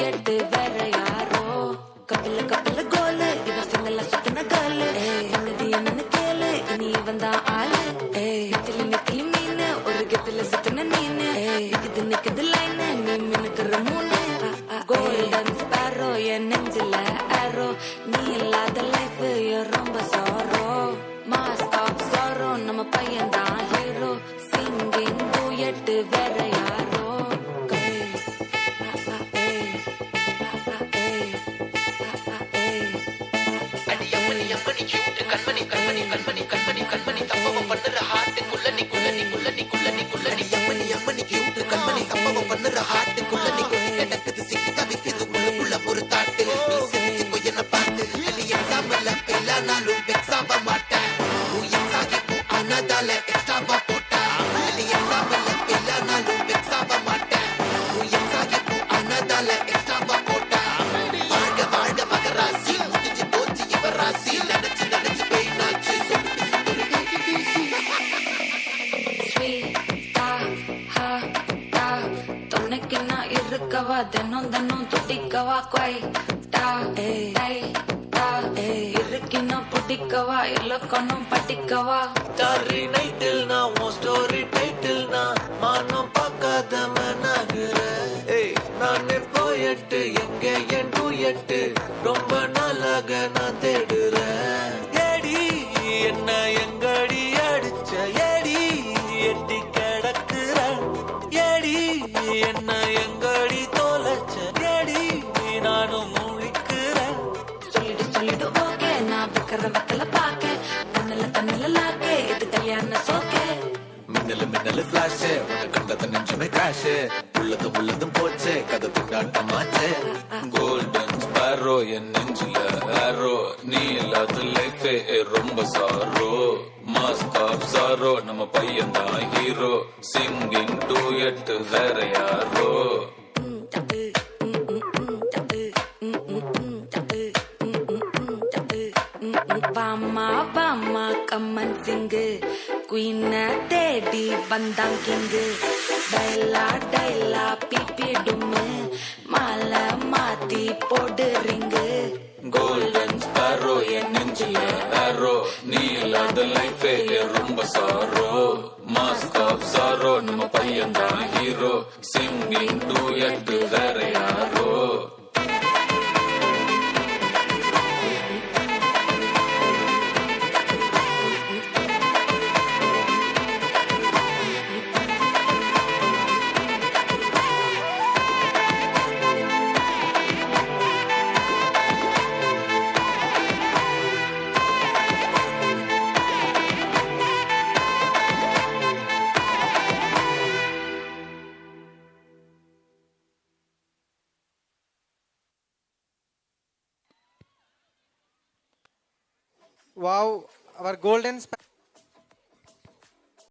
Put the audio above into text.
duet வேற யாரோ கப்பல கப்பல கோலு இவ சிங்கல சுத்தின காலு என்னது என்னன்னு கேளு இனி வந்தா ஆளு நெத்திலி நெத்திலி மீன் ஒரு கெத்துல சுத்தின நீனு நிக்குது நிக்குது லைன் நீ மினுக்குற மூணு கோல்டன் ஸ்பாரோ என் நெஞ்சில ஆரோ நீ இல்லாத லைஃப் ரொம்ப சாரோ மாஸ்க் ஆஃப் சாரோ நம்ம பையன் தான் ஹீரோ சிங்கிங் டூயட் வேற யாரோ கண்மணி கண்மணி கண்மணி கண்மணி கண்மணி சம்பவம் பண்ணுற ஹார்ட் குள்ளனி குள்ளனி குள்ளனி குள்ளனி குள்ளனி அம்மனி அம்மனி கியூட் கண்மணி சம்பவம் பண்ணுற ஹார்ட் குள்ளனி குள்ளி கிடக்குது சிக்கி தவிக்குது உள்ளுக்குள்ள ஒரு தாட்டு நீ சிரிச்சுக்கோ என்ன பார்த்து நீ எக்ஸாம்ல ஃபெயில் ஆனாலும் வெக்ஸ் ஆக மாட்டேன் நீ எக்ஸாகி போ ஆனதால எக்ஸ்ட்ராவா போட்டா நீ எக்ஸாம்ல ஃபெயில் ஆனாலும் வெக்ஸ் ஆக மாட்டேன் நீ எக்ஸாகி போ ஆனதால எக்ஸ்ட்ராவா போட்டா வாழ்க வாழ்க மகராசி முடிஞ்சு போச்சு இவ ராசி நினைச்சு நினைச்சு பெயினாச்சு துணைக்கு நான் இருக்கவா தினம் தினம் துடிக்கவா குவைட்டா இருக்கினா பிடிக்கவா இலக்கணம் படிக்கவா ஸ்டாரி நைட்டில் நான் உன் ஸ்டோரி டைட்டில் நான் மானம் பார்க்காத மனாகுற நானே போயட்டு எங்க என் டூயட்டு ரொம்ப நாளாக நான் தேடுறேன் ஏடி என்ன எங்கடி அடிச்ச ஏடி எட்டி கிடக்குற ஏடி என்ன எங்கடி தொலைச்ச ஏடி நானும் முழிக்கிறேன் சொல்லிடு சொல்லிடு ஓகே நான் வைக்கிற வக்கல பாக்க கண்ணுல கண்ணுல லாக்கே இது கல்யாண சோக்கே மின்னலு மின்னலு ஃபிளாஷ் உன்னை கண்டத நெஞ்சமே கிராஷ் உள்ளதும் உள்ளதும் போச்சே கதை திண்டாட்டமாச்சே கோல்டன் ஸ்பாரோ என் நெஞ்சில ஆரோ நீ இல்லாத லைஃபே ரொம்ப சாரோ மாஸ்க் ஆஃப் சாரோ நம்ம பையன் தான் ஹீரோ சிங்கிங் டூயட் வேற யாரோ வாமா வாமா கம்மன் சிங்கு குயின தேடி வந்தான் கிங்கு டைலா டைலா பிபி டும்மு மாலை மாத்தி போடு ரிங்கு கோல்டன் ஸ்பாரோ என் நெஞ்சில ஆரோ நீ இல்லாத லைஃபே ரொம்ப சாரோ மாஸ்க் ஆஃப் சாரோ நம்ம பையன் தான் ஹீரோ சிங்கிங் டூயட் வேற யாரோ Wow, our golden